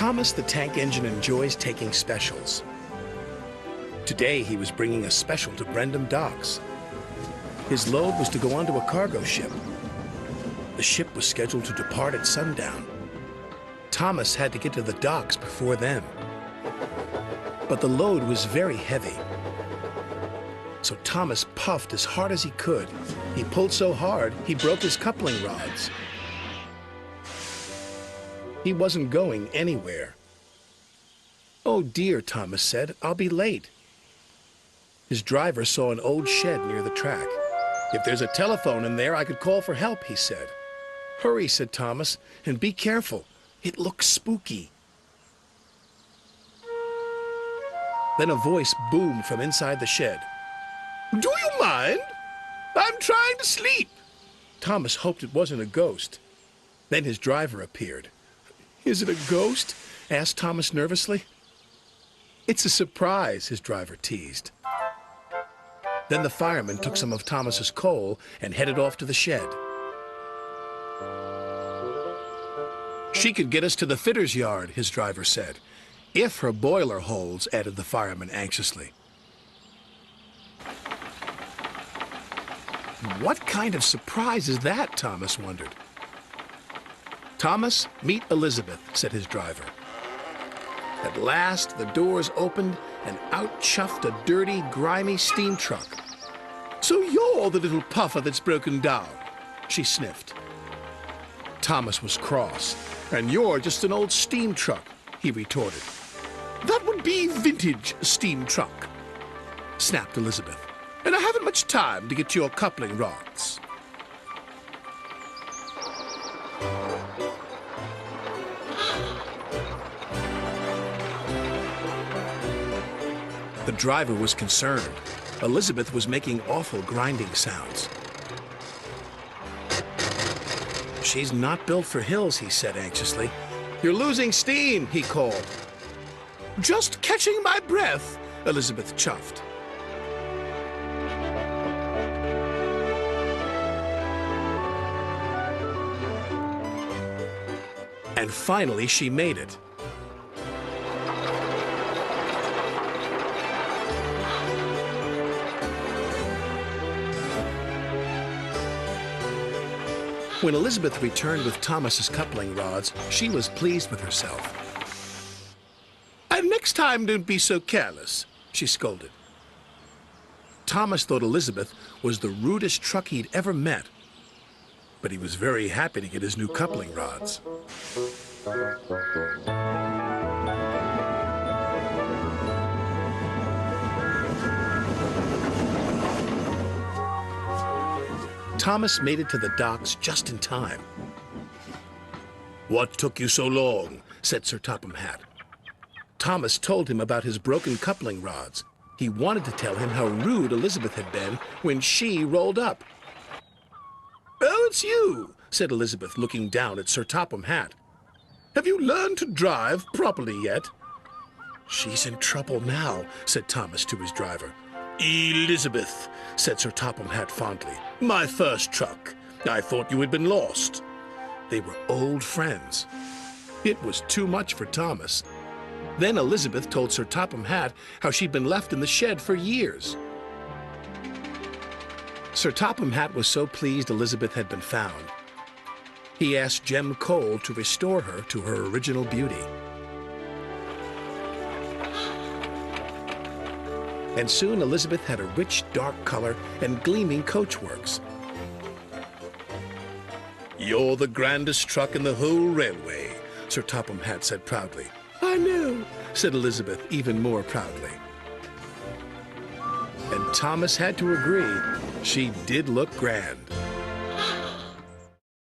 Thomas the Tank Engine enjoys taking specials. Today he was bringing a special to Brendam Docks. His load was to go onto a cargo ship. The ship was scheduled to depart at sundown. Thomas had to get to the docks before then. But the load was very heavy. So Thomas puffed as hard as he could. He pulled so hard, he broke his coupling rods. He wasn't going anywhere. "Oh dear," Thomas said, "I'll be late." His driver saw an old shed near the track. "If there's a telephone in there, I could call for help," he said. "Hurry," said Thomas, "and be careful. It looks spooky." Then a voice boomed from inside the shed. "Do you mind? I'm trying to sleep." Thomas hoped it wasn't a ghost. Then his driver appeared. "Is it a ghost?" asked Thomas nervously. "It's a surprise," his driver teased. Then the fireman took some of Thomas's coal and headed off to the shed. "She could get us to the fitter's yard," his driver said. "If her boiler holds," added the fireman anxiously. What kind of surprise is that, Thomas wondered. "Thomas, meet Elizabeth," said his driver. At last, the doors opened, and out chuffed a dirty, grimy steam truck. "So you're the little puffer that's broken down," she sniffed. Thomas was cross. "And you're just an old steam truck," he retorted. "That would be vintage steam truck," snapped Elizabeth. "And I haven't much time to get to your coupling rods." The driver was concerned. Elizabeth was making awful grinding sounds. "She's not built for hills," he said anxiously. "You're losing steam," he called. "Just catching my breath," Elizabeth chuffed. And finally, she made it. When Elizabeth returned with Thomas's coupling rods, she was pleased with herself. "And next time, don't be so careless," she scolded. Thomas thought Elizabeth was the rudest truck he'd ever met, but he was very happy to get his new coupling rods. Thomas made it to the docks just in time. "What took you so long?" said Sir Topham Hatt. Thomas told him about his broken coupling rods. He wanted to tell him how rude Elizabeth had been when she rolled up. "Oh, it's you," said Elizabeth, looking down at Sir Topham Hatt. "Have you learned to drive properly yet?" "She's in trouble now," said Thomas to his driver. "Elizabeth," said Sir Topham Hatt fondly. "My first truck. I thought you had been lost." They were old friends. It was too much for Thomas. Then Elizabeth told Sir Topham Hatt how she'd been left in the shed for years. Sir Topham Hatt was so pleased Elizabeth had been found. He asked Jem Cole to restore her to her original beauty. And soon Elizabeth had a rich, dark color and gleaming coachworks. "You're the grandest truck in the whole railway," Sir Topham Hatt said proudly. "I know," said Elizabeth even more proudly. And Thomas had to agree. She did look grand.